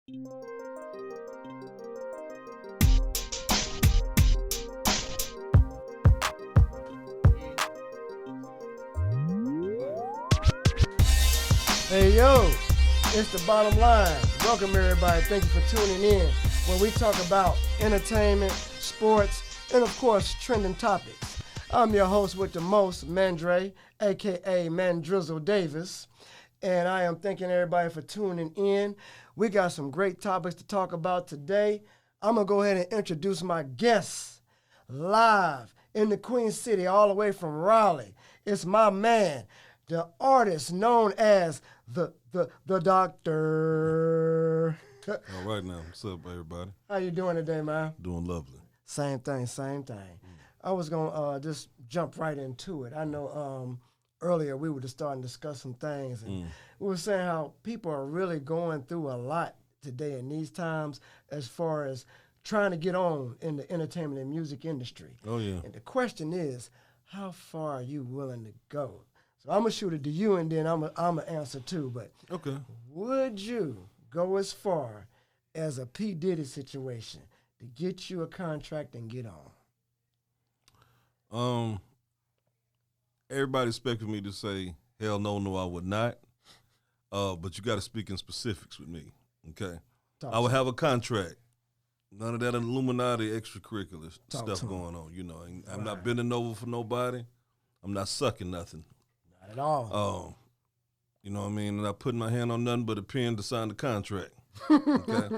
Hey yo, it's the bottom line. Welcome everybody. Thank you for tuning in where we talk about entertainment, sports, and of course trending topics. I'm your host with the most, Mandre, aka Mandrizzle Davis, and I am thanking everybody for tuning in. We got some great topics to talk about today. I'm gonna go ahead and introduce my guests live in the Queen City, all the way from Raleigh. It's my man, the artist known as the Docctah. All right now, what's up, everybody? How you doing today, man? Doing lovely. Same thing. I was gonna just jump right into it. I know earlier we were just starting to discuss some things, and we were saying how people are really going through a lot today in these times as far as trying to get on in the entertainment and music industry. Oh yeah. And the question is, how far are you willing to go? So I'm gonna shoot it to you, and then I'm gonna answer too. But Okay. would you go as far as a P. Diddy situation to get you a contract and get on? Everybody expected me to say, hell no, I would not. But you got to speak in specifics with me, okay? I would have a contract. None of that Illuminati extracurricular stuff going on, you know. I'm not bending over for nobody. I'm not sucking nothing. Not at all. You know what I mean? I'm not putting my hand on nothing but a pen to sign the contract. Okay?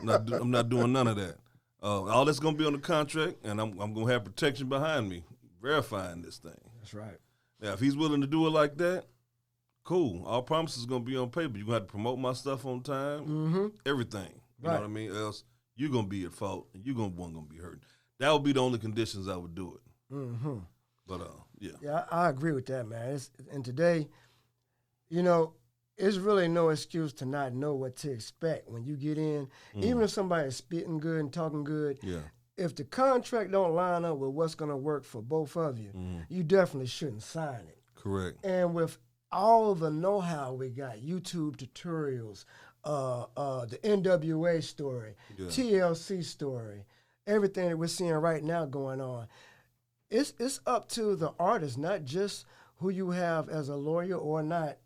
I'm not doing none of that. All that's going to be on the contract, and I'm going to have protection behind me verifying this thing. That's right. Now, if he's willing to do it like that, cool. All promises going to be on paper. You're going to have to promote my stuff on time, everything. You know what I mean? Else you're going to be at fault, and you're going to be hurt. That would be the only conditions I would do it. But, yeah. Yeah, I agree with that, man. And today, you know, it's really no excuse to not know what to expect when you get in. Even if somebody's spitting good and talking good, if the contract don't line up with what's going to work for both of you, you definitely shouldn't sign it. Correct. And with all the know-how we got, YouTube tutorials, the NWA story, TLC story, everything that we're seeing right now going on, it's up to the artist, not just who you have as a lawyer or not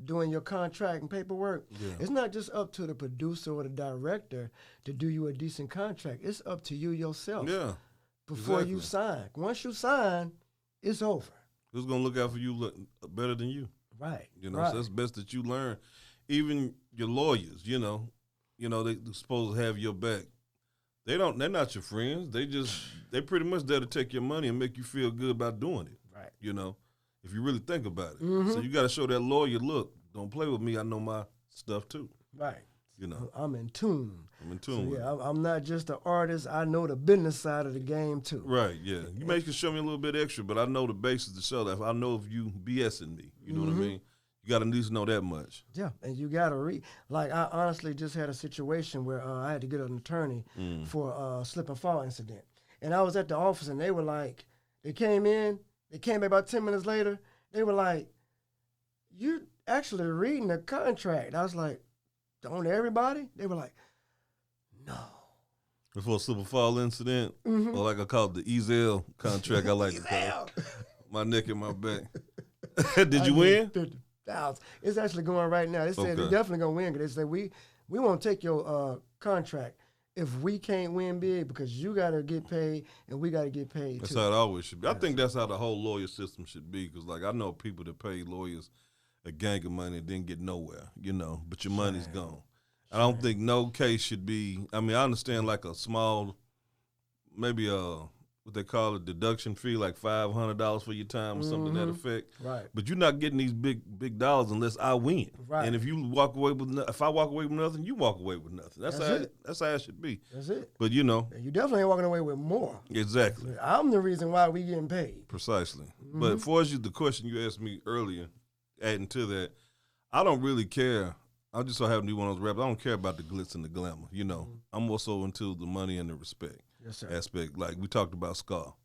doing your contract and paperwork. It's not just up to the producer or the director to do you a decent contract. It's up to you yourself before you sign. Once you sign, it's over. Who's going to look out for you look better than you? Right. You know, so it's best that you learn. Even your lawyers, you know, they're supposed to have your back. They're not your friends. They pretty much there to take your money and make you feel good about doing it. Right. You know, if you really think about it. So you got to show that lawyer, look, don't play with me. I know my stuff too. Right. You know. I'm in tune. So, with it. I'm not just an artist. I know the business side of the game too. Right, yeah. You may can show me a little bit extra, but I know the basis to show that. I know if you BSing me. You know what I mean? You got to at least know that much. Yeah, and you got to read. Like, I honestly just had a situation where I had to get an attorney for a slip and fall incident. And I was at the office, and they were like, they came back about 10 minutes later. They were like, you're actually reading the contract. I was like, don't everybody? They were like, no. Before a slip and fall incident, or like I call it the Ezel contract, I like to call it. My neck and my back. Did you win? 50,000. It's actually going right now. They said they're definitely going to win because they said, we won't take your contract if we can't win big because you got to get paid and we got to get paid That's too. how it always should be. I think that's how the whole lawyer system should be because, like, I know people that pay lawyers a gang of money and didn't get nowhere, you know, but your money's gone. I don't think no case should be, I mean, I understand like a small, maybe what they call a deduction fee, like $500 for your time or something to that effect. Right. But you're not getting these big dollars unless I win. Right. And if I walk away with nothing, you walk away with nothing. That's how it should be. That's it. But you know. You definitely ain't walking away with more. Exactly. I'm the reason why we getting paid. Precisely. But for the question you asked me earlier, adding to that, I don't really care. I just so happen to be one of those rappers. I don't care about the glitz and the glamour. You know, I'm also into the money and the respect aspect. Like we talked about Scar.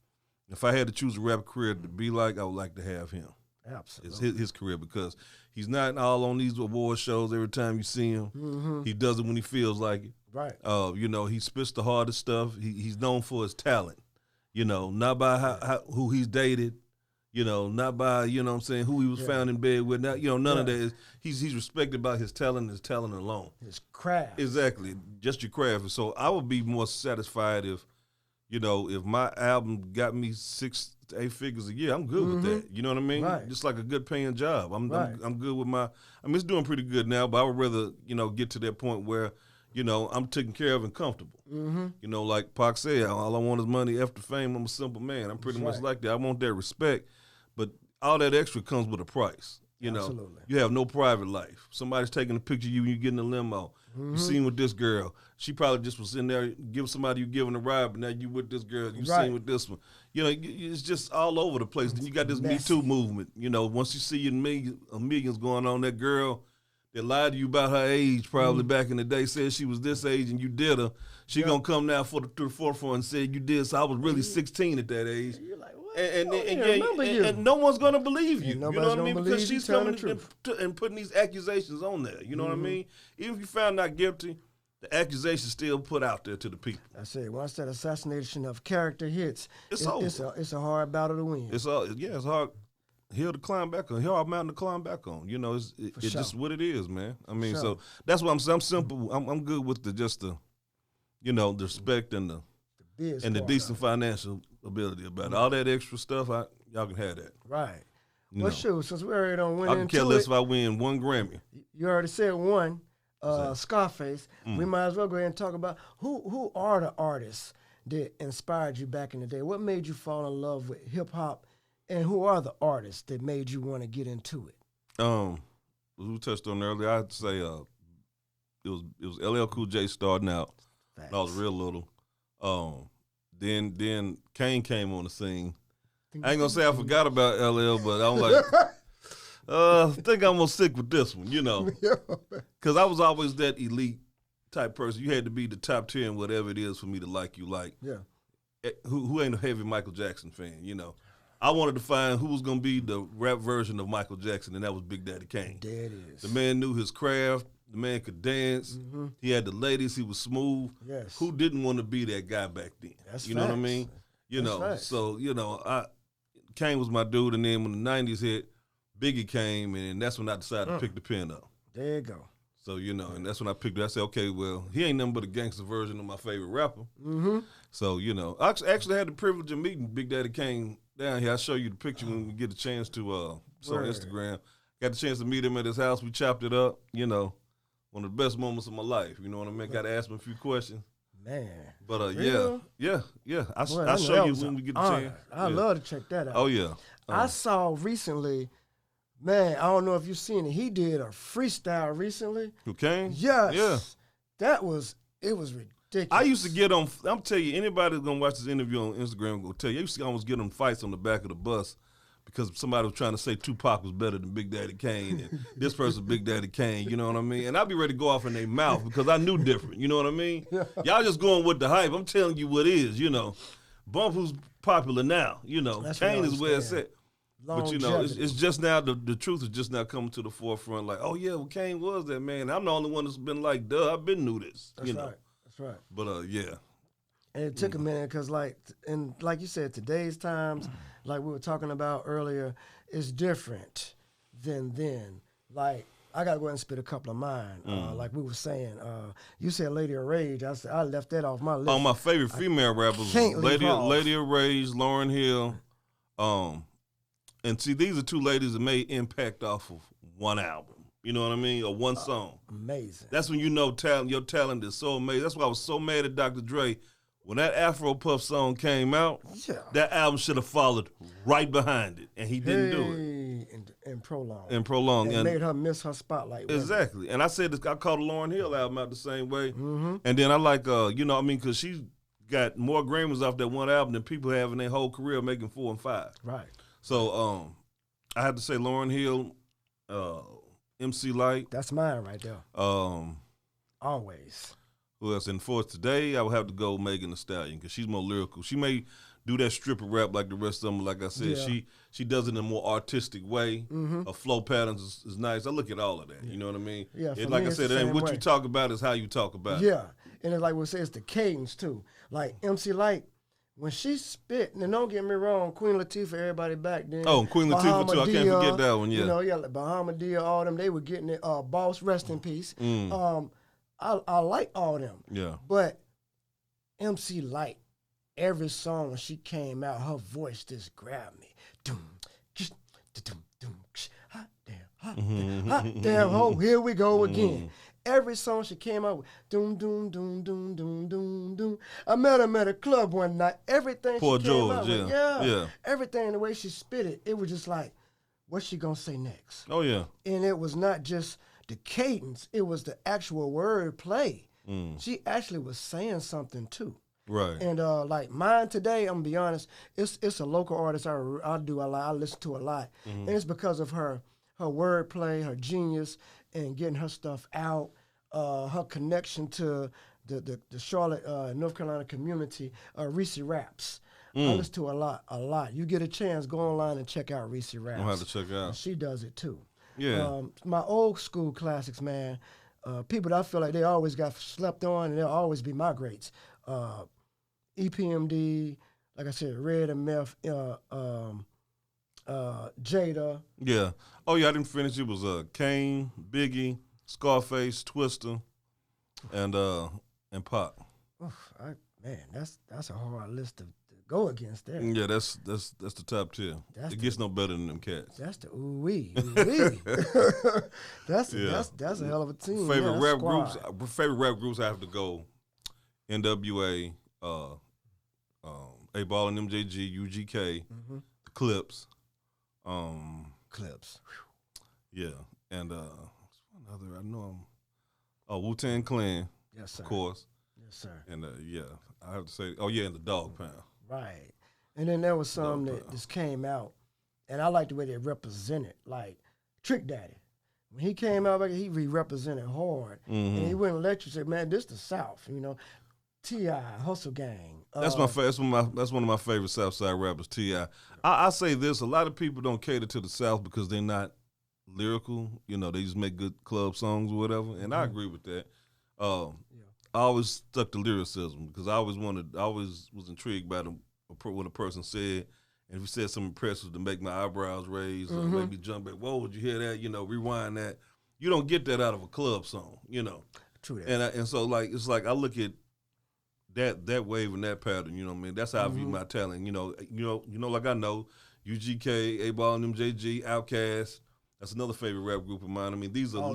If I had to choose a rap career to be like, I would like to have him. Absolutely. It's his career because he's not all on these award shows every time you see him. Mm-hmm. He does it when he feels like it. Right. He spits the hardest stuff. He's known for his talent. Not by who he's dated. Not by what I'm saying, who he was found in bed with. Now, none of that. He's respected by his talent alone. His craft. Exactly, just your craft. So I would be more satisfied if my album got me 6 to 8 figures a year. I'm good with that. You know what I mean? Right. Just like a good paying job. I'm good with my. It's doing pretty good now, but I would rather get to that point where I'm taken care of and comfortable. Mm-hmm. Like Pac said, all I want is money after fame. I'm a simple man. I'm pretty much like that. I want that respect, but all that extra comes with a price. Absolutely. You have no private life. Somebody's taking a picture of you when you get in a limo. You seen with this girl. She probably just was in there giving somebody you giving a ride, but now you with this girl. You seen with this one. It's just all over the place. Then you got this Me Too movement. Once you see millions going on, that girl that lied to you about her age probably back in the day, said she was this age and you did her. She gonna come now to the forefront and say you did. So I was really 16 at that age. You're like, what? And no one's gonna believe you. You know what I mean? Because she's coming and putting these accusations on there. You know what I mean? Even if you found not guilty, the accusation still put out there to the people. I said once that assassination of character hits, it's over. It's a hard battle to win. It's hard. Hill to climb back on, hill mountain to climb back on. It's just what it is, man. So that's what I'm saying. I'm simple. I'm good with the the respect and the decent financial ability about it. All that extra stuff, y'all can have that. Right. Well, shoot, since we already don't win I can care less if I win 1 Grammy. You already said one, Scarface. We might as well go ahead and talk about who are the artists that inspired you back in the day? What made you fall in love with hip-hop? And who are the artists that made you want to get into it? As we touched on earlier, I'd say it was LL Cool J starting out. When I was real little. Then Kane came on the scene. I ain't gonna say I forgot about LL, but I'm like, I think I'm gonna stick with this one, because I was always that elite type person. You had to be the top 10, whatever it is, for me to like you. Like, who ain't a heavy Michael Jackson fan? I wanted to find who was going to be the rap version of Michael Jackson, and that was Big Daddy Kane. There it is. The man knew his craft. The man could dance. Mm-hmm. He had the ladies. He was smooth. Yes. Who didn't want to be that guy back then? That's know what I mean? So, Kane was my dude, and then when the 90s hit, Biggie came, and that's when I decided to pick the pen up. There you go. So, and that's when I picked it. I said, okay, well, he ain't nothing but a gangster version of my favorite rapper. Mm-hmm. So, I actually had the privilege of meeting Big Daddy Kane down here. I'll show you the picture when we get a chance to, it's on Instagram. Got the chance to meet him at his house. We chopped it up, one of the best moments of my life. You know what I mean? Got to ask him a few questions. Man. But, yeah. I'll show you when we get the chance. I'd love to check that out. Oh, yeah. I saw recently, man, I don't know if you've seen it. He did a freestyle recently. Who, Kane? Yes. Yeah. It was ridiculous. I used to get on, I'm telling you, anybody that's going to watch this interview on Instagram will tell you, I used to almost get on fights on the back of the bus because somebody was trying to say Tupac was better than Big Daddy Kane and this person's Big Daddy Kane, you know what I mean? And I'd be ready to go off in their mouth because I knew different, you know what I mean? Y'all just going with the hype. I'm telling you what is, Bump who's popular now, That's Kane is where it's at. Longevity. But, it's just now, the truth is just now coming to the forefront like, oh, yeah, well, Kane was that man. I'm the only one that's been like, duh, I've been knew this, That's right. That's right. But, yeah. And it took a minute because, like you said, today's times, like we were talking about earlier, is different than then. Like, I got to go ahead and spit a couple of mine. Like we were saying, you said Lady of Rage. I said I left that off my list. Oh, my favorite female rappers, Lady of Rage, Lauryn Hill. And see, these are two ladies that made impact off of one album. You know what I mean? Or one song. Amazing. That's when you know your talent is so amazing. That's why I was so mad at Dr. Dre. When that Afro Puff song came out, that album should have followed right behind it, and he didn't do it. And Prolong. And made her miss her spotlight. Exactly. And I said this, I called the Lauryn Hill album out the same way. Mm-hmm. And then I like, because she got more Grammys off that one album than people have in their whole career making 4 and 5. Right. So I had to say Lauryn Hill, MC Lyte. That's mine right there. Always. Who else? And for today, I would have to go Megan Thee Stallion because she's more lyrical. She may do that stripper rap like the rest of them. Like I said, she does it in a more artistic way. Her flow patterns is nice. I look at all of that. You know what I mean? Yeah. Like I said, it ain't what you talk about is how you talk about it. Yeah, and it's like we say, it's the cadence too. Like MC Light, when she spit, and don't get me wrong, Queen Latifah, everybody back then. Oh, Queen Latifah too. I can't forget that one. Yeah. You know, like Bahamadia, all them, they were getting it. Boss, rest in peace. I like all them. Yeah. But MC Light, every song when she came out, her voice just grabbed me. Hot damn, hot damn, oh, here we go again. Every song she came out with, doom, doom, doom, doom, doom, doom, doom. I met her at a club one night. Everything Poor she came George, out with, yeah. Everything, the way she spit it was just like, what's she gonna say next? Oh, yeah. And it was not just the cadence, it was the actual word play. She actually was saying something too. Right. And like mine today, I'm gonna be honest, it's a local artist I listen to a lot. And it's because of her word play, her genius, and getting her stuff out, her connection to the Charlotte, North Carolina community, Reese Raps. I listen to a lot. You get a chance, go online and check out Reese Raps. I'll have to check out. And she does it too. Yeah. My old school classics, man, people that I feel like they always got slept on and they'll always be my greats. EPMD, like I said, Red and Meth, Jada. Yeah. Oh, yeah, I didn't finish. It was Kane, Biggie, Scarface, Twister, and Pac. Oof, man, that's a hard list to go against there. Yeah, that's the top tier. It gets no better than them cats. That's the ooh-wee. That's a hell of a team. Favorite rap groups I have to go NWA, A-Ball and MJG, UGK, the Clips. Clips. Yeah, and one other I know. Wu-Tang Clan. Yes, sir. Of course. Yes, sir. And I have to say, and the Dog Pound. Right. And then there was some that just came out, and I like the way they represented, like Trick Daddy. When he came out, he represented hard, and he wouldn't let you say, "Man, this the South," you know. T.I., Hustle Gang. That's one of my favorite Southside rappers, T.I. I say this: a lot of people don't cater to the South because they're not lyrical. You know, they just make good club songs or whatever, and I agree with that. I always stuck to lyricism because I always was intrigued by what a person said, and if he said something impressive to make my eyebrows raise or make me jump back. Whoa, would you hear that? You know, rewind that. You don't get that out of a club song. You know. True that. And so like it's like I look at that wave and that pattern, you know what I mean? That's how I view my talent. You know, like I know UGK, A-Ball and MJG, Outkast. That's another favorite rap group of mine. I mean, these are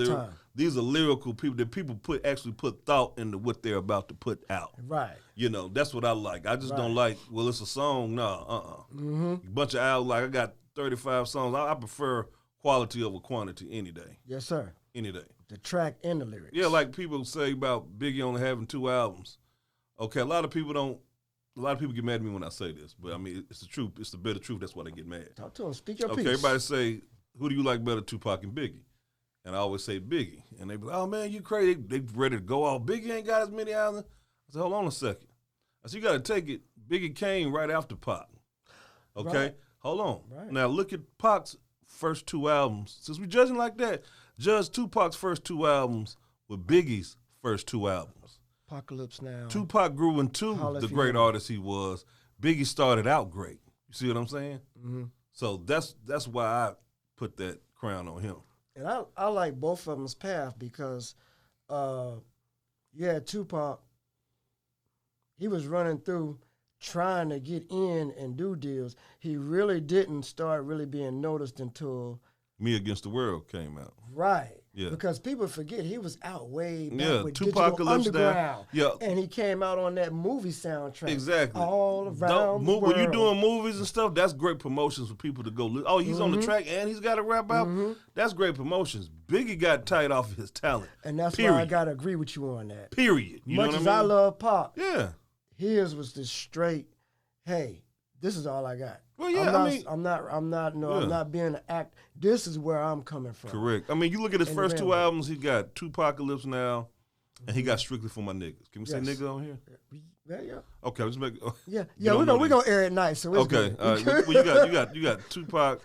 lyrical people that people actually put thought into what they're about to put out. Right. You know, that's what I like. I just don't like, well, it's a song. No, A bunch of albums, like I got 35 songs. I prefer quality over quantity any day. Yes, sir. Any day. The track and the lyrics. Yeah, like people say about Biggie only having 2 albums. Okay, a lot of people get mad at me when I say this, but I mean, it's the truth. It's the bitter truth. That's why they get mad. Talk to them. Speak your piece. Okay, everybody say, who do you like better, Tupac and Biggie? And I always say Biggie. And they be like, oh, man, you crazy. They ready to go off. Biggie ain't got as many albums. I said, hold on a second. I said, you got to take it. Biggie came right after Pac. Okay? Right. Hold on. Right. Now, look at Pac's first 2 albums. Since we judging like that, judge Tupac's first 2 albums with Biggie's first 2 albums. Apocalypse Now. Tupac grew into the great artist he was. Biggie started out great. You see what I'm saying? Mm-hmm. So that's why I put that crown on him. And I like both of them's path because, Tupac, he was running through trying to get in and do deals. He really didn't start really being noticed until Me Against the World came out. Right. Yeah. Because people forget he was out way back with Tupac Digital Underground. Yeah. And he came out on that movie soundtrack. Exactly. All around the world. When you're doing movies and stuff, that's great promotions for people to go. Oh, he's on the track and he's got a rap out. That's great promotions. Biggie got tight off his talent. And that's why I got to agree with you on that. Period. You Much know what as I mean? I love Pac. Yeah. His was this straight, hey, this is all I got. Well, yeah, I'm not being an act. This is where I'm coming from. Correct. I mean, you look at his first 2 albums. He got Tupacalypse Now, and he got Strictly for My Niggas. Can we say nigga on here? Yeah. Okay, let's make. Yeah. We're gonna air it nice. So it's okay. Good. All right. Well, you got Tupac,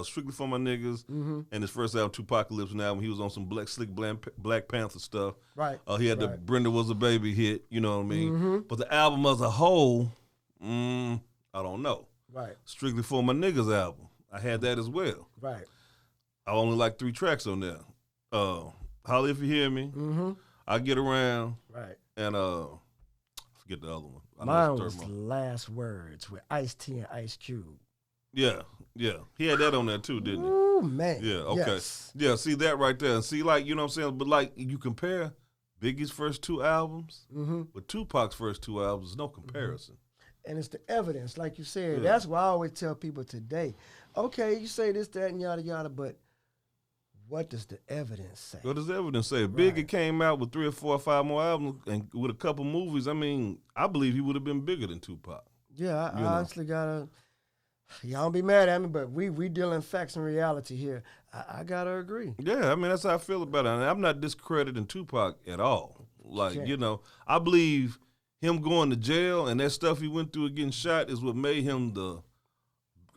Strictly for My Niggas, and his first album, Tupacalypse. Now when he was on some Black Panther stuff. Right. He had the Brenda Was a Baby hit. You know what I mean? But the album as a whole, I don't know. Right. Strictly for My Niggas album, I had that as well. Right. I only like 3 tracks on there. Holla If You Hear Me. I Get Around. Right. And forget the other one. Mine was Last Words with Ice-T and Ice Cube. Yeah. He had that on there too, didn't he? Ooh, man. Yeah, okay. Yes. Yeah, see that right there. And see, like, you know what I'm saying? But like, you compare Biggie's first 2 albums with Tupac's first 2 albums, there's no comparison. And it's the evidence, like you said. That's why I always tell people today, okay, you say this, that, and yada, yada, but what does the evidence say? What does the evidence say? If Biggie came out with 3 or 4 or 5 more albums and with a couple movies, I mean, I believe he would have been bigger than Tupac. Yeah, I honestly gotta. Y'all don't be mad at me, but we dealing facts and reality here. I gotta agree. Yeah, I mean that's how I feel about it. And I'm not discrediting Tupac at all. Like you know, I believe him going to jail and that stuff he went through getting shot is what made him the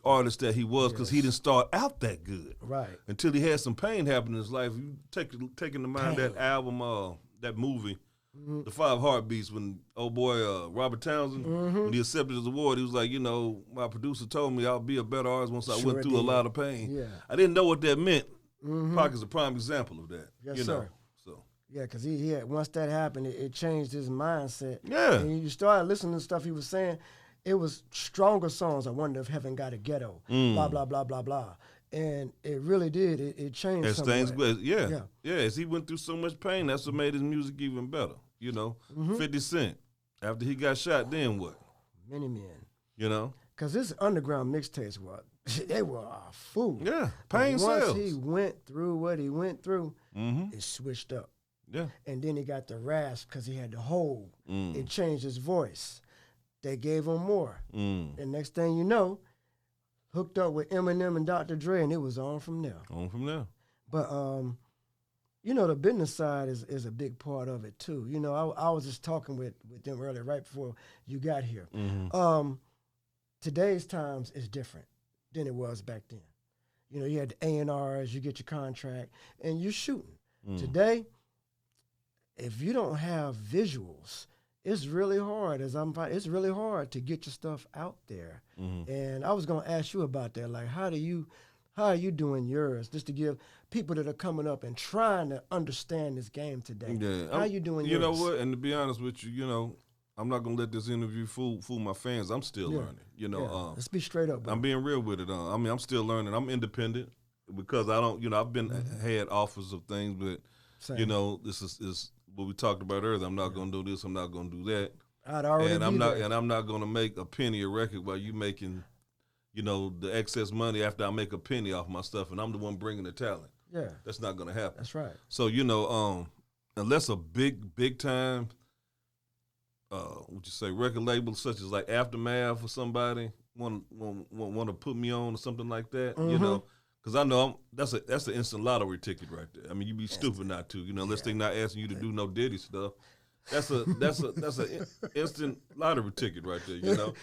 artist that he was, because he didn't start out that good. Right. Until he had some pain happen in his life. You take into mind that album, that movie, The 5 Heartbeats, when old boy Robert Townsend, when he accepted his award, he was like, you know, my producer told me I'll be a better artist once I went through a lot of pain. Yeah. I didn't know what that meant. Pac is a prime example of that. Yes, you know? Sir. So. Yeah, because he had, once that happened, it changed his mindset. Yeah. And you started listening to stuff he was saying. It was stronger songs. I wonder if Heaven Got a Ghetto. Blah, blah, blah, blah, blah. And it really did. It changed as things. Yeah. As he went through so much pain, that's what made his music even better. You know, 50 Cent. After he got shot, then what? Many men. You know? Because his underground mixtapes they were a fool. Yeah, pain sells. Once he went through what he went through, it switched up. Yeah. And then he got the rasp because he had the hole. It changed his voice. They gave him more. And next thing you know, hooked up with Eminem and Dr. Dre, and it was on from there. But, you know, the business side is a big part of it, too. You know, I was just talking with them earlier, right before you got here. Today's times is different than it was back then. You know, you had the A&Rs, you get your contract, and you're shooting. Today, if you don't have visuals, it's really hard. It's really hard to get your stuff out there. And I was gonna ask you about that. Like, how are you doing yours? Just to give people that are coming up and trying to understand this game today. Yeah, how are you doing yours? You know what? And to be honest with you, you know, I'm not gonna let this interview fool my fans. I'm still learning. You know, let's be straight up. Bro. I'm being real with it. I mean, I'm still learning. I'm independent because I don't. You know, I've been had offers of things, but you know, this is what we talked about earlier. I'm not gonna do this. I'm not gonna do that. I'm not gonna make a penny a record while you making, you know, the excess money after I make a penny off my stuff, and I'm the one bringing the talent. Yeah, that's not gonna happen. That's right. So you know, unless a big time, would you say record label such as like Aftermath or somebody want to put me on or something like that, you know. Because I know that's an instant lottery ticket right there. I mean, you'd be stupid not to, you know, unless they're not asking you to do no Diddy stuff. That's a instant lottery ticket right there, you know.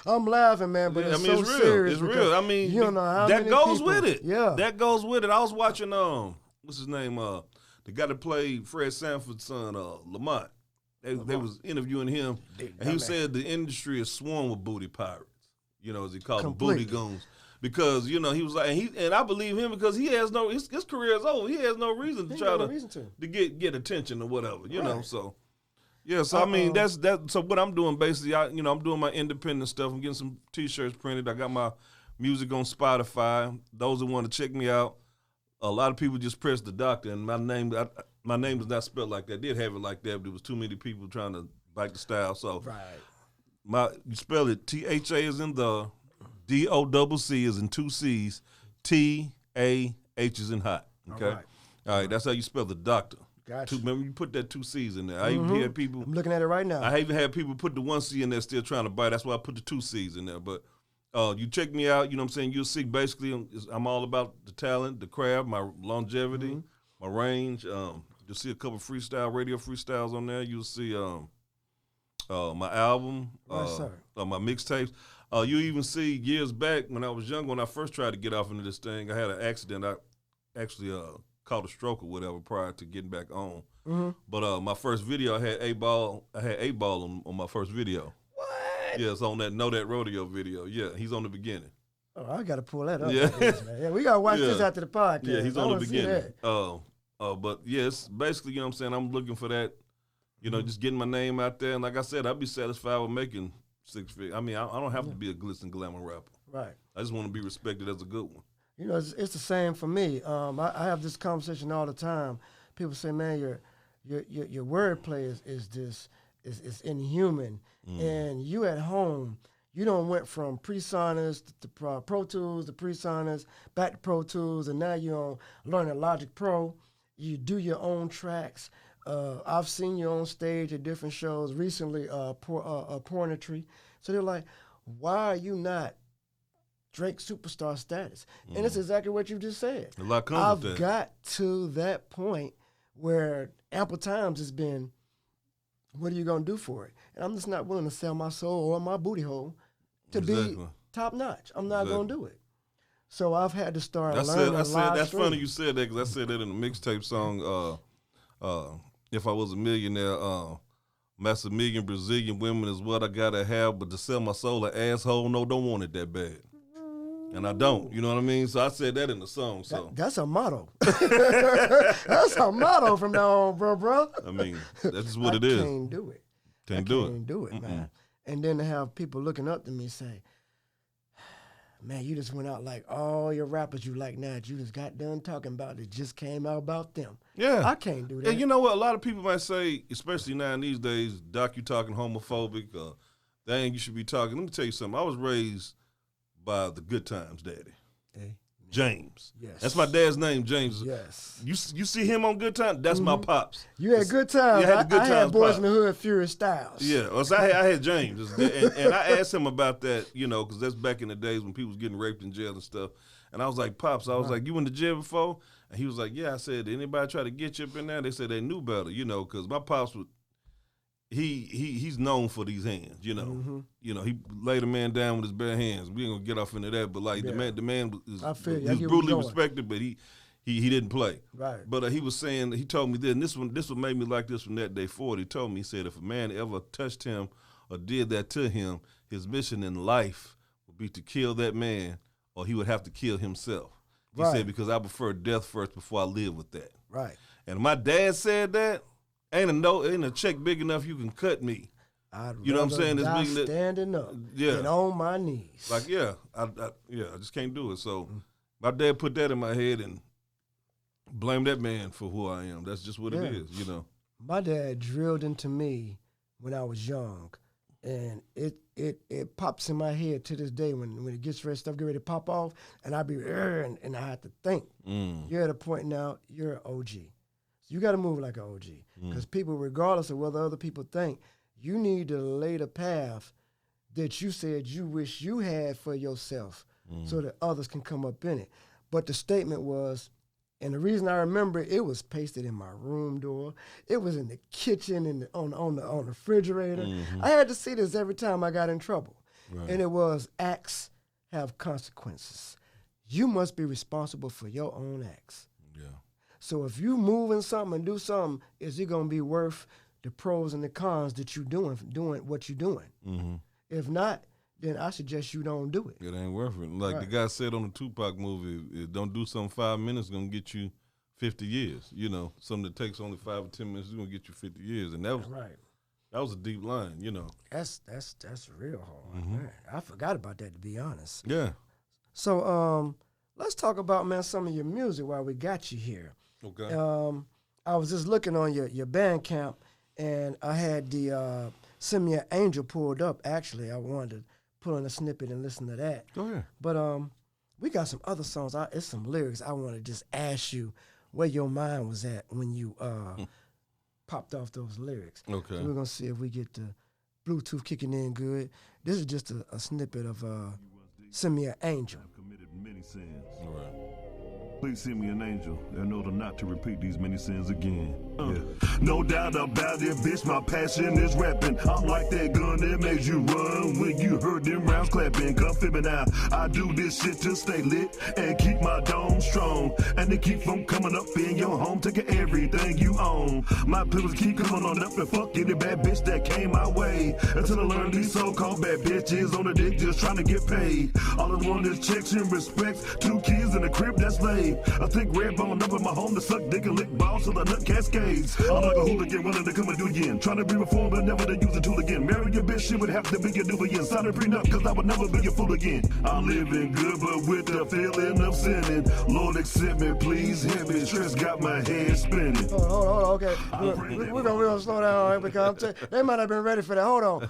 I'm laughing, man, but it's so it's real. serious. It's real. I mean, you don't know how that many goes people, with it. Yeah, that goes with it. I was watching what's his name? The guy that played Fred Sanford's son, Lamont. They was interviewing him, and he said the industry is swarmed with booty pirates. You know, as he called them, booty goons. Because, you know, he was like, and I believe him because he has his career is over. He has no reason to try to get attention or whatever, you know. So, yeah, so I mean, that's so what I'm doing basically, I'm doing my independent stuff. I'm getting some T-shirts printed. I got my music on Spotify. Those that want to check me out, a lot of people just press the Docctah, and my name is not spelled like that. I did have it like that, but there was too many people trying to bite the style. So, you spell it THA is in the DOCC is in 2 C's, TAH is in hot. Okay, all right. That's how you spell the Docctah. Gotcha. Remember, you put that 2 C's in there. I even had people. I'm looking at it right now. I even had people put the 1 C in there, still trying to buy. That's why I put the 2 C's in there. But you check me out. You know what I'm saying? You'll see. Basically, I'm all about the talent, the craft, my longevity, my range. You'll see a couple radio freestyles on there. You'll see my album, my mixtapes. You even see years back when I was young, when I first tried to get off into this thing, I had an accident. I actually caught a stroke or whatever prior to getting back on. Mm-hmm. But my first video, I had 8Ball on my first video. What? Yeah, it's on that Know That Rodeo video. Yeah, he's on the beginning. Oh, I got to pull that up. Yeah. Man. Yeah, we got to watch this after the podcast. Yeah, he's on the beginning. But yeah, it's basically, you know what I'm saying, I'm looking for that, you know, just getting my name out there. And like I said, I'd be satisfied with making 6 figures. I mean, I don't have to be a glitz and glamour rapper. Right. I just want to be respected as a good one. You know, it's the same for me. I have this conversation all the time. People say, man, your wordplay is inhuman. And you at home, you don't went from PreSonus to Pro Tools to PreSonus, back to Pro Tools, and now you're learning Logic Pro. You do your own tracks. I've seen you on stage at different shows recently, Pornetry. So they're like, why are you not Drake superstar status? And it's exactly what you just said. A lot comes with that. I've got to that point where ample times it's been, what are you going to do for it? And I'm just not willing to sell my soul or my booty hole to be top notch. I'm not going to do it. So I've had to start learning live That's stream. funny you said that, because I said that in the mixtape song, If I Was a Millionaire, Master Million Brazilian women is what I gotta have, but to sell my soul an asshole, no, don't want it that bad. And I don't, you know what I mean? So I said that in the song. So that's a motto. That's a motto from now on, bro. I mean, that's just what it is. I can't do it. Can't do it, man. And then to have people looking up to me say, man, you just went out like all your rappers you like now that you just got done talking about, it just came out about them. Yeah. I can't do that. And you know what? A lot of people might say, especially now in these days, Doc, you talking homophobic. Dang, you should be talking. Let me tell you something. I was raised by the Good Times daddy. Hey. James. Yes. That's my dad's name, James. Yes. You see him on Good Times? That's my pops. You had Good Times. Yeah, I had the Good I Times had Boys pop. in the Hood, Furious Styles. Yeah, well, so I had James. And I asked him about that, you know, because that's back in the days when people was getting raped in jail and stuff. And I was like, Pops, I was like, you went to jail before? And he was like, yeah. I said, did anybody try to get you up in there? They said they knew better, you know, because my Pops would, he's known for these hands, you know. Mm-hmm. You know, he laid a man down with his bare hands. We ain't gonna get off into that, but like the man was brutally respected, but he didn't play. Right. But he was saying, he told me this, and this one made me like this from that day forward. He told me, he said, if a man ever touched him or did that to him, his mission in life would be to kill that man, or he would have to kill himself. He said, because I prefer death first before I live with that. Right. And my dad said that. Ain't a check big enough you can cut me. You know what I'm saying? It's big standing up and on my knees. Like, I just can't do it. So my dad put that in my head and blamed that man for who I am. That's just what it is, you know. My dad drilled into me when I was young, and it pops in my head to this day when it gets ready, stuff get ready to pop off, and I be and I have to think. You're at a point now, you're an OG. You got to move like an OG, because people, regardless of what other people think, you need to lay the path that you said you wish you had for yourself so that others can come up in it. But the statement was, and the reason I remember it was pasted in my room door. It was in the kitchen and on the refrigerator. I had to see this every time I got in trouble. Right. And it was, acts have consequences. You must be responsible for your own acts. Yeah. So if you moving something and do something, is it going to be worth the pros and the cons that you doing what you're doing? Mm-hmm. If not, then I suggest you don't do it. It ain't worth it. Like the guy said on the Tupac movie, don't do something 5 minutes, going to get you 50 years. You know, something that takes only 5 or 10 minutes is going to get you 50 years. And that was a deep line, you know. That's real hard, man. I forgot about that, to be honest. Yeah. So let's talk about, man, some of your music while we got you here. Okay. I was just looking on your Bandcamp, and I had the Send Me an Angel pulled up. Actually, I wanted to put on a snippet and listen to that. Go ahead. But we got some other songs. It's some lyrics I want to just ask you where your mind was at when you popped off those lyrics. Okay. So we're going to see if we get the Bluetooth kicking in good. This is just a snippet of Send Me an Angel. I've committed many sins. All right. Please send me an angel in order not to repeat these many sins again. No doubt about it, bitch, my passion is rapping. I'm like that gun that made you run when you heard them rounds clapping. Come feel me now, I do this shit to stay lit and keep my dome strong. And to keep from coming up in your home, taking everything you own. My pillars keep coming on up and fuck any bad bitch that came my way. Until I learn these so-called bad bitches on the dick just trying to get paid. All I want is checks and respects, 2 kids in a crib that's laid. I think red bone up in my home to suck dick and lick balls till the nut cascades. I'm like a hooligan, willing to come and do again. Trying to be reformed, but never to use a tool again. Marry your bitch, shit would have to be a Nubian. Sign a prenup, cause I would never be a fool again. I'm living good, but with the feeling of sinning. Lord, accept me, please help me. Stress got my head spinning. Hold on, okay. We're gonna slow down, all right, because they might have been ready for that. Hold on.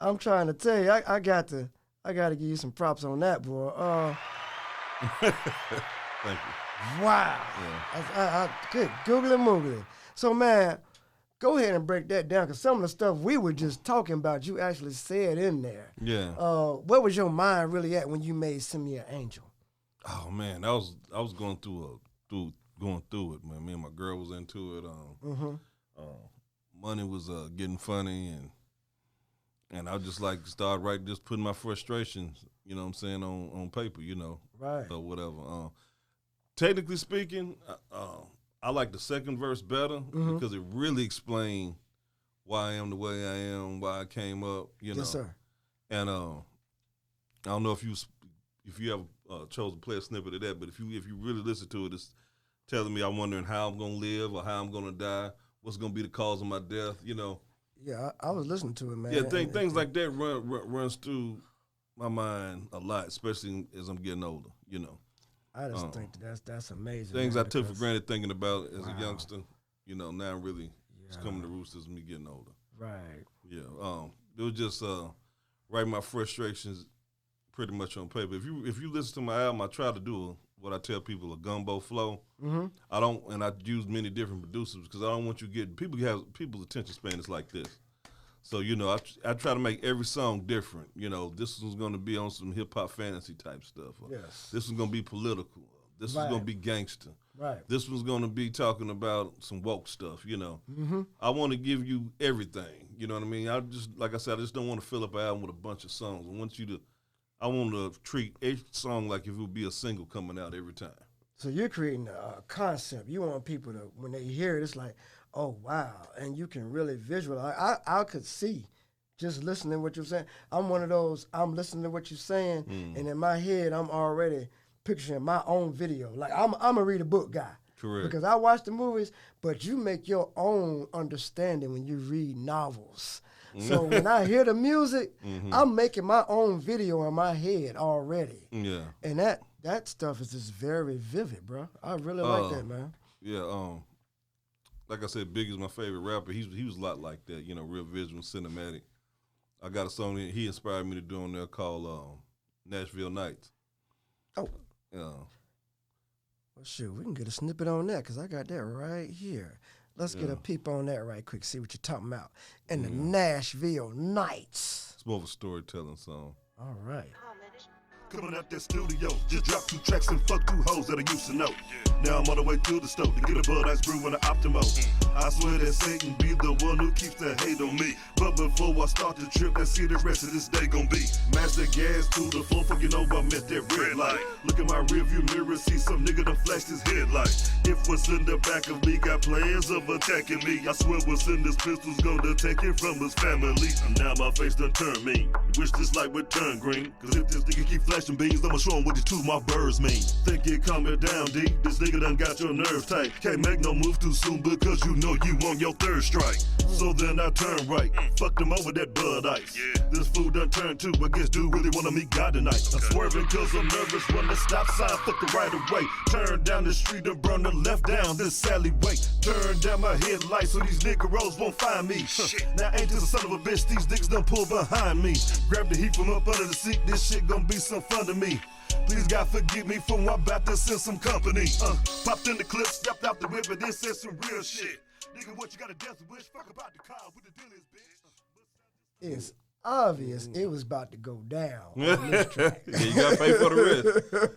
I'm trying to tell you, I got to give you some props on that, boy. Thank you. Wow. Yeah. I good googly moogly. So, man, go ahead and break that down, because some of the stuff we were just talking about, you actually said in there. Yeah. Where was your mind really at when you made Send Me an Angel? Oh man, I was going through it, man. Me and my girl was into it. Money was getting funny, and I just like start writing, just putting my frustrations, you know what I'm saying, on paper, you know, right, or whatever. Technically speaking, I like the second verse better because it really explained why I am the way I am, why I came up, you know. Yes, sir. And I don't know if you ever chose to play a snippet of that, but if you really listen to it, it's telling me I'm wondering how I'm gonna live or how I'm gonna die, what's gonna be the cause of my death, you know. Yeah, I was listening to it, man. Yeah, things like that runs through my mind a lot, especially as I'm getting older, you know. I just think that's amazing. Things man, I took for granted thinking about as a youngster, you know, now really it's coming to roost as me getting older. Right. Yeah. It was just writing my frustrations pretty much on paper. If you listen to my album, I try to do what I tell people, a gumbo flow. I use many different producers because I don't want you getting people's attention span is like this. So, you know, I try to make every song different. You know, this one's going to be on some hip-hop fantasy type stuff. Yes. This one's going to be political. This is going to be gangster. Right. This one's going to be talking about some woke stuff, you know. I want to give you everything, you know what I mean? Like I said, I just don't want to fill up an album with a bunch of songs. I want to treat each song like if it would be a single coming out every time. So you're creating a concept. You want people to, when they hear it, it's like, oh, wow. And you can really visualize. I could see just listening to what you're saying. I'm one of those, I'm listening to what you're saying, and in my head, I'm already picturing my own video. Like, I'm a read a book guy. Correct. Because I watch the movies, but you make your own understanding when you read novels. So when I hear the music, I'm making my own video in my head already. Yeah. And that stuff is just very vivid, bro. I really like that, man. Yeah, like I said, Big is my favorite rapper. He was a lot like that, you know, real visual, cinematic. I got a song that he inspired me to do on there called Nashville Nights. Oh. Well, shoot, we can get a snippet on that because I got that right here. Let's get a peep on that right quick, see what you're talking about. And the Nashville Nights. It's more of a storytelling song. All right. Coming out that studio, just dropped 2 tracks and fuck 2 hoes that I used to know. Now I'm on the way to the stove to get a Bud Ice brew and an Optimo. I swear that Satan be the one who keeps the hate on me. But before I start the trip, let's see the rest of this day gon' be. Mash the gas to the floor, for you know I met that red light. Look at my rearview mirror, see some nigga done flashed his headlight. If what's in the back of me got plans of attacking me, I swear what's in this pistol's gonna take it from his family. Now my face done turned mean. Wish this light would turn green, cause if this nigga keep flashing beans, I'ma show him what these 2 mouth birds mean. Think it coming down, D? This nigga done got your nerves tight. Can't make no move too soon because you know you on your 3rd strike. So then I turn right, fucked him over that Bud Ice. This fool done turned 2, I guess dude really wanna meet God tonight. I'm swerving cause I'm nervous, run the stop sign, fuck the right of way. Turn down the street and burn the left down this alleyway. Turn down my headlights so these niggeros won't find me. Now ain't this a son of a bitch, these niggas done pull behind me. Grab the heat from up under the seat, this shit gon' be some fun to me. Please God forgive me for what I'm about to send some company. Popped in the clip, stepped out the whip, and then said some real shit. Nigga, what you got a death wish? Fuck about the car with the deal is, bitch. obvious it was about to go down on this track. Yeah, you got to pay for the rest.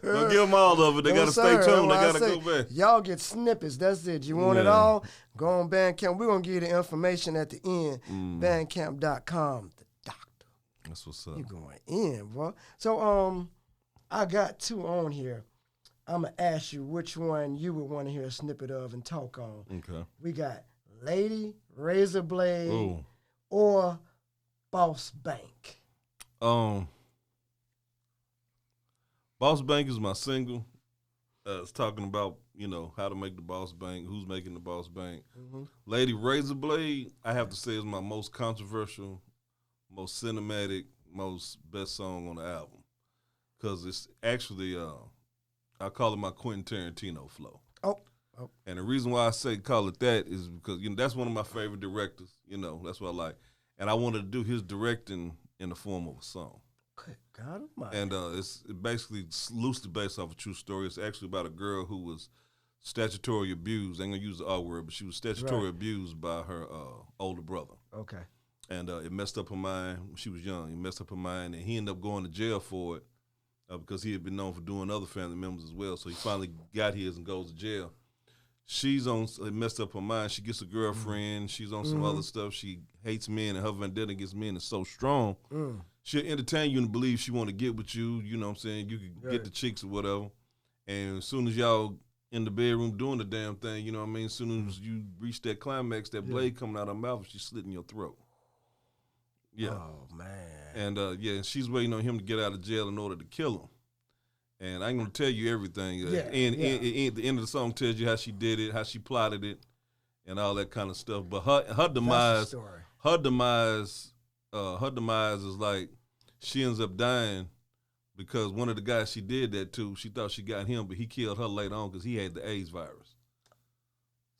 Don't give them all of it. They got to stay tuned. They got to go back. Y'all get snippets. That's it. You want it all? Go on Bandcamp. We're going to give you the information at the end. Bandcamp.com. The Doctor. That's what's up. You're going in, bro. So I got two on here. I'm going to ask you which one you would want to hear a snippet of and talk on. Okay. We got Lady Razorblade Ooh. or Boss Bank. Boss Bank is my single. It's talking about, how to make the Boss Bank, who's making the Boss Bank. Mm-hmm. Lady Razorblade, I have to say, is my most controversial, most cinematic, most best song on the album. Because it's actually, I call it my Quentin Tarantino flow. Oh. And the reason why I call it that is because, that's one of my favorite directors. That's what I like. And I wanted to do his directing in the form of a song. Good God Almighty. And it's basically loosely based off a true story. It's actually about a girl who was statutory abused. I ain't going to use the R word, but she was statutory abused by her older brother. Okay. And it messed up her mind when she was young. It messed up her mind, and he ended up going to jail for it because he had been known for doing other family members as well. So he finally got his and goes to jail. It messed up her mind. She gets a girlfriend. She's on some other stuff. She hates men, and her vendetta against men is so strong. She'll entertain you and believe she want to get with you. You know what I'm saying? You could get the chicks or whatever. And as soon as y'all in the bedroom doing the damn thing, you know what I mean? As soon as you reach that climax, that blade coming out of her mouth, she's slitting your throat. Yeah. Oh, man. And, she's waiting on him to get out of jail in order to kill him. And I ain't going to tell you everything. And the end of the song tells you how she did it, how she plotted it, and all that kind of stuff. But her demise, her demise is like she ends up dying because one of the guys she did that to, she thought she got him, but he killed her later on because he had the AIDS virus.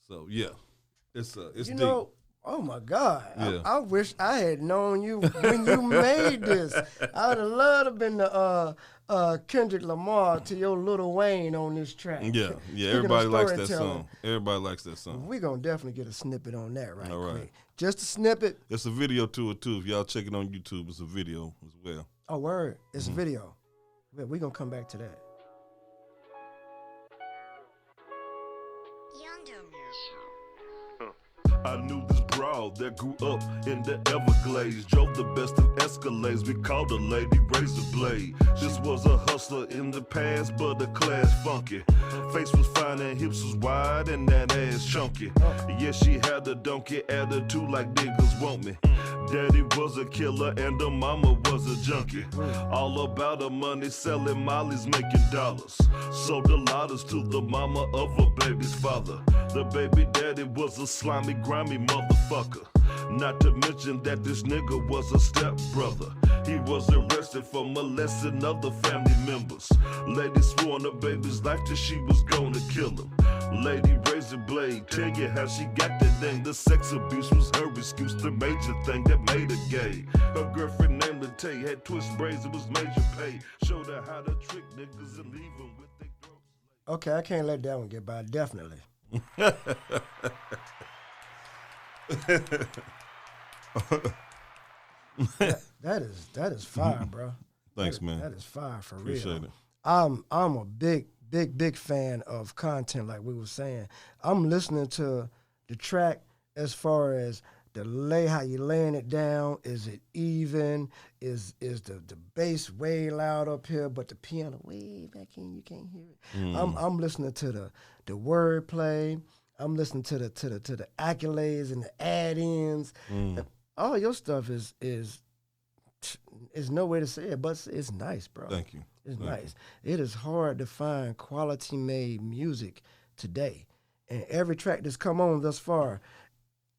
So, yeah, it's deep. Oh, my God. Yeah. I wish I had known you when you made this. I would have loved to have been the Kendrick Lamar to your Lil Wayne on this track. Yeah, everybody likes that song. Everybody likes that song. We're going to definitely get a snippet on that right All right. quick. Just a snippet. It's a video to it, too. If y'all check it on YouTube, it's a video as well. Oh, word. It's a video. We're going to come back to that. I knew this broad that grew up in the Everglades. Drove the best of Escalades, we called her Lady Razorblade. This was a hustler in the past, but a class funky. Face was fine and hips was wide and that ass chunky. Yeah, she had a donkey attitude like niggas want me. Daddy was a killer and her mama was a junkie. All about her money, selling mollies, making dollars. Sold the lotters to the mama of her baby's father. The baby daddy was a slimy, grimy motherfucker. Not to mention that this nigga was a stepbrother. He was arrested for molesting other family members. Lady swore on her baby's life that she was gonna kill him. Lady Razorblade, tell you how she got that thing. The sex abuse was her excuse, the major thing that made her gay. Her girlfriend named Latae had twist braids, it was major pay. Showed her how to trick niggas and leave them with their throats. Okay, I can't let that one get by, definitely. that is fire, bro. Thanks, man. That is fire for Appreciate real. it. I'm a big fan of content, like we were saying. I'm listening to the track as far as how you laying it down. Is it even? Is the bass way loud up here, but the piano way back in, you can't hear it. I'm listening to the wordplay. I'm listening to the accolades and the add-ins. All your stuff is no way to say it, but it's nice, bro. Thank you. It's nice. It is hard to find quality-made music today, and every track that's come on thus far,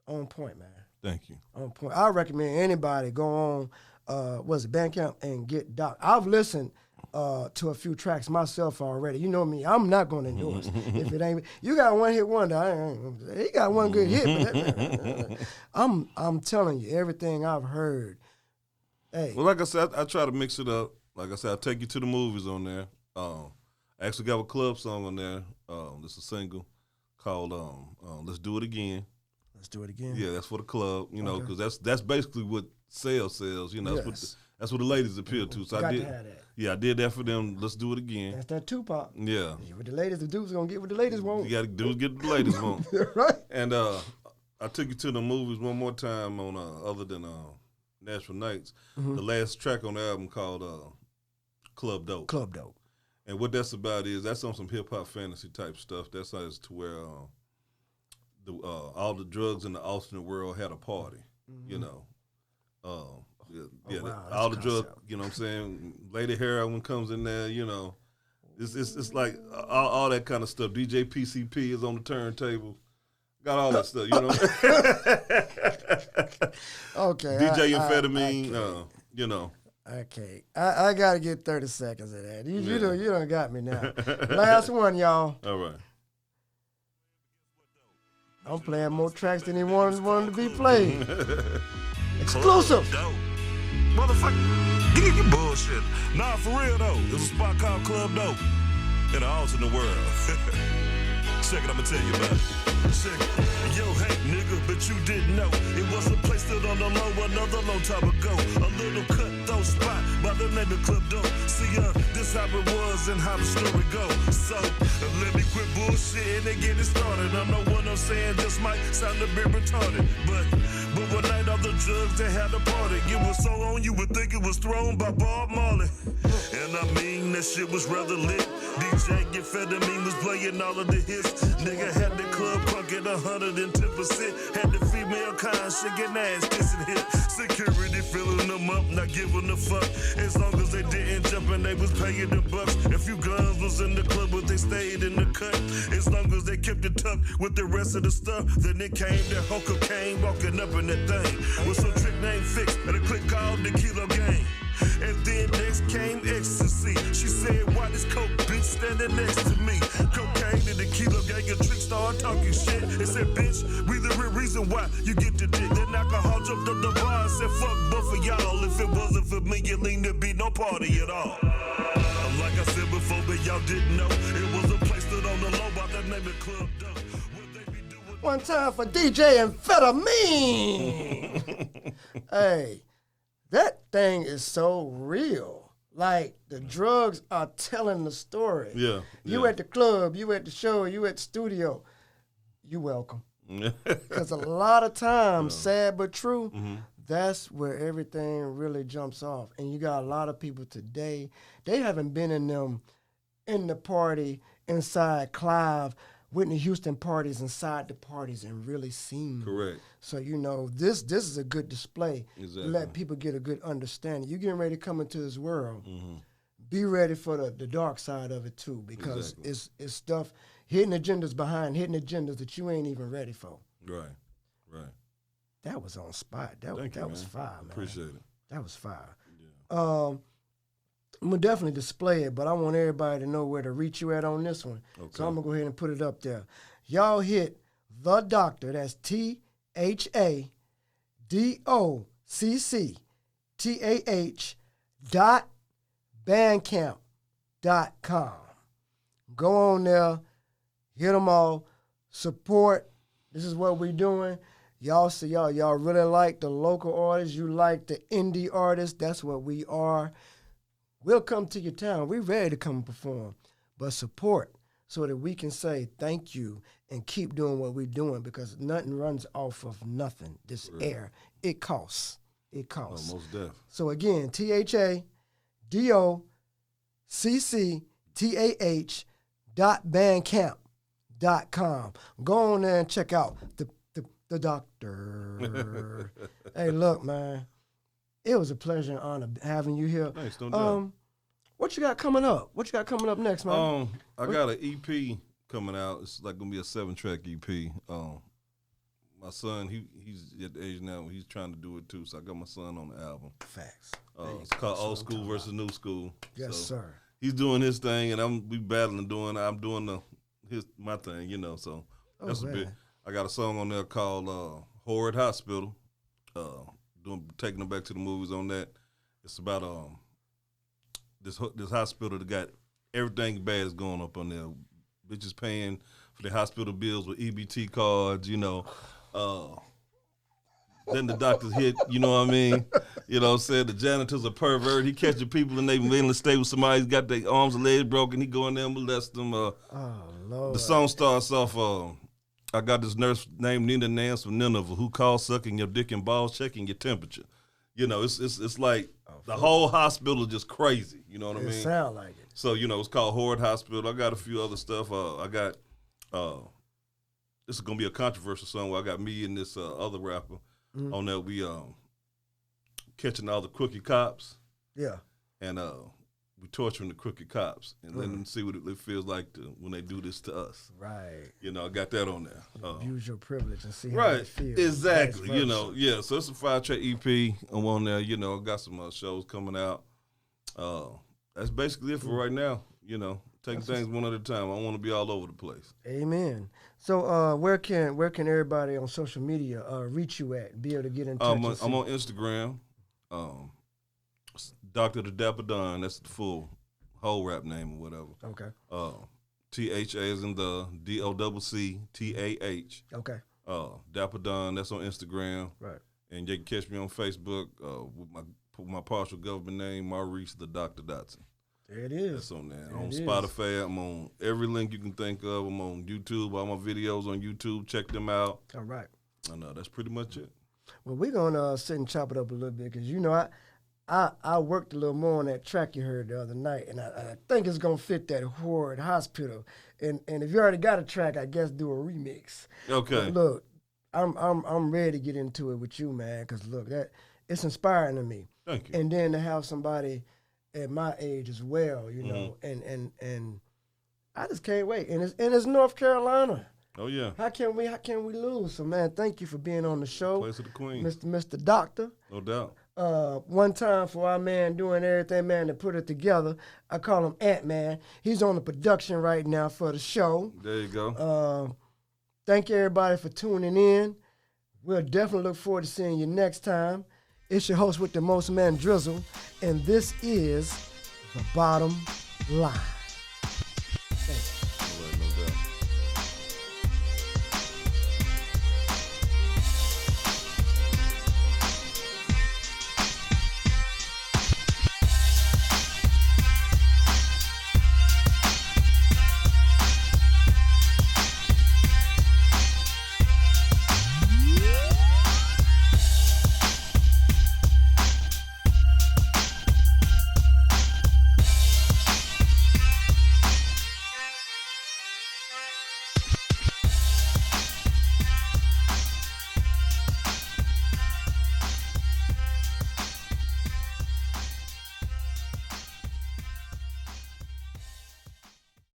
on point, man. Thank you. On point. I recommend anybody go on, Bandcamp and get Doc. I've listened to a few tracks myself already. You know me, I'm not going to endorse if it ain't. You got one hit wonder. He got one good hit. But I'm telling you, everything I've heard. Hey. Well, like I said, I try to mix it up. Like I said, I take you to the movies on there. I actually got a club song on there. This is a single called "Let's Do It Again." Let's do it again. Yeah, that's for the club, you know, because that's basically what sells, you know. Yes. That's what the ladies appeal to. So Got I did. to have that. Yeah, I did that for them. Let's do it again. That's that Tupac. Yeah. With the ladies, the dudes gonna get what the ladies want. You got to do is get what the ladies want. Right. And I took you to the movies one more time on other than Nashville Nights. The last track on the album called Club Dope. Club Dope. And what that's about is that's on some hip hop fantasy type stuff. That's how it's to where all the drugs in the alternate world had a party. You know. Wow, all the drugs. You know what I'm saying? Lady Heroin comes in there. You know. It's like all that kind of stuff. DJ PCP is on the turntable. Got all that stuff, you know. Okay. DJ Amphetamine, you know. Okay. I got to get 30 seconds of that. You done got me now. Last one, y'all. All right. I'm playing more tracks than he wanted to be played. Exclusive. Motherfucker, get your bullshit. Nah, for real though. There's a spot called Club Dope in an alternate world. Check it, I'ma tell you about it. Check it. Yo, hey, nigga, but you didn't know. It was a place that on the low another long time ago. A little cutthroat spot by the name of Club Dope. See, this how it was and how the story goes. So, let me quit bullshit and get it started. I know what I'm saying just might sound a bit retarded. But one night all the drugs they had a party. It was so on you would think it was thrown by Bob Marley. And I mean, that shit was rather lit. DJ Amphetamine was playing all of the hits. Nigga had the club crunk at 110%. Had the female kind shaking ass, kissing hips. Security filling them up, not giving a fuck. As long as they didn't jump and they was paying the bucks. A few guns was in the club, but they stayed in the cut. As long as they kept it tucked with the rest of the stuff. Then it came that whole cocaine walking up in that thing. With some trick name Fix and a click called the Kilo Gang. And then next came ecstasy. She said, why this coke bitch standing next to me? Cocaine and the Kilo Gang and Trick started talking shit. They said, bitch, we the real reason why you get the dick. Then alcohol jumped up the bar and said, fuck both of y'all. If it wasn't for me, it leaned to be no party at all. Like I said before, but y'all didn't know. It was a place that on the low by the name of Club Dope. One time for DJ Amphetamine. Hey. That thing is so real. Like, the drugs are telling the story. Yeah. You at the club, you at the show, you at the studio. You welcome. Because a lot of times, sad but true, that's where everything really jumps off. And you got a lot of people today, they haven't been in the party inside Clive, Whitney Houston parties inside the parties and really seen. Correct. So, you know, this is a good display. Exactly. To let people get a good understanding. You're getting ready to come into this world. Be ready for the dark side of it, too, because it's stuff, hidden agendas behind hidden agendas that you ain't even ready for. Right. That was on spot. That was fire, man. Appreciate it. That was fire. Yeah. I'm going to definitely display it, but I want everybody to know where to reach you at on this one. Okay. So I'm going to go ahead and put it up there. Y'all hit The Docctah, that's THADOCCTAH.bandcamp.com. Go on there, hit them all, support. This is what we're doing. Y'all see y'all really like the local artists. You like the indie artists. That's what we are. We'll come to your town. We're ready to come and perform. But support so that we can say thank you and keep doing what we're doing because nothing runs off of nothing. This air, it costs. It costs. Most deaf. So again, THADOCCTAH.bandcamp.com. Go on there and check out the Docctah. Hey, look, man. It was a pleasure and honor having you here. Thanks, don't doubt. What you got coming up? What you got coming up next, man? I got an EP coming out. It's like gonna be a 7-track EP. My son, he's at the age now he's trying to do it too. So I got my son on the album. Facts. It's called Old School versus New School. Yes, sir. He's doing his thing, and I'm doing my thing. You know, so that's a bit. I got a song on there called Horrid Hospital. Taking them back to the movies on that. It's about this hospital that got everything bad is going up on there. Bitches paying for their hospital bills with EBT cards, you know. Then the doctors hit, you know what I mean? You know what I'm saying? The janitor's a pervert. He catching people and they mainly stay with somebody who's got their arms and legs broken. He go in there and molest them. Oh, Lord. The song starts off, I got this nurse named Nina Nance from Nineveh who calls sucking your dick and balls, checking your temperature. You know, it's like the whole hospital is just crazy. You know what I mean? It sound like it. So, you know, it's called Horde Hospital. I got a few other stuff. This is going to be a controversial song where I got me and this other rapper on there. We catching all the crooked cops. Yeah. And we torturing the crooked cops and letting them see what it feels like when they do this to us. Right. You know, I got that on there. Use your privilege and see how Right. it feels. Exactly. You know, yeah. So it's a 5-track EP. I'm on there. You know, I got some shows coming out. That's basically it for right now. You know, taking things one at a time. I want to be all over the place. Amen. So where can everybody on social media reach you at? Be able to get in touch? I'm on Instagram. Docctah the Dapper Don. That's the full whole rap name or whatever. Okay. THA is in the DOCCTAH. Okay. Dapper Don. That's on Instagram. Right. And you can catch me on Facebook with my partial government name, Maurice the Dr. Dotson. There it is. That's on there. On Spotify, I'm on every link you can think of. I'm on YouTube. All my videos on YouTube. Check them out. All right. And that's pretty much it. Well, we're gonna sit and chop it up a little bit because you know I worked a little more on that track you heard the other night, and I think it's gonna fit that Horde Hospital. And if you already got a track, I guess do a remix. Okay. But look, I'm ready to get into it with you, man. Because look, it's inspiring to me. Thank you. And then to have somebody at my age as well, you know, and I just can't wait. And it's North Carolina. Oh yeah. How can we lose? So man, thank you for being on the show, Place of the Queen. Mr. Docctah. No doubt. One time for our man doing everything, man, to put it together. I call him Ant-Man. He's on the production right now for the show. There you go. Thank everybody for tuning in. We'll definitely look forward to seeing you next time. It's your host with the most, man, Drizzle, and this is The Bottom Line.